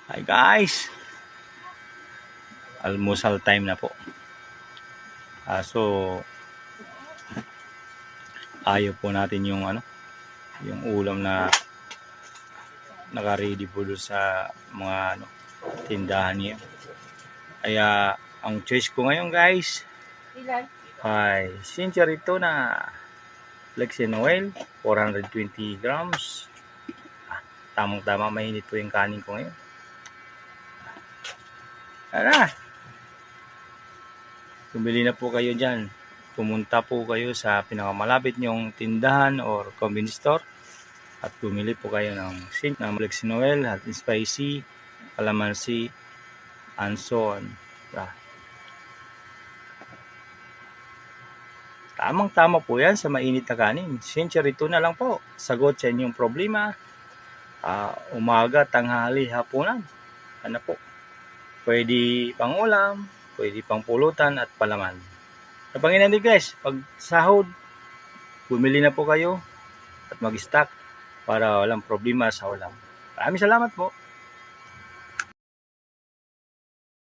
Hi guys, almusal time na po. So ayaw po natin yung yung ulam na naka-ready po doon sa mga tindahan niyo. Kaya ang choice ko ngayon guys ay century tuna, Flexi Noel, 420 grams. Tamang-tama, mainit po yung kanin ko ngayon. Tara! Bumili na po kayo dyan. Pumunta po kayo sa pinakamalapit nyong tindahan or convenience store at bumili po kayo ng Flexi Noel, hot and spicy, calamansi, and so on. Tamang-tama po yan sa mainit na kanin. Century tuna lang po. Sagot sa inyong problema. Umaga, tanghali, hapunan. Ano po? Pwede pang ulam, pwede pang pulutan at palaman. Sa Panginoon din guys, pag sahod, bumili na po kayo at mag-stock para walang problema sa ulam. Maraming salamat po.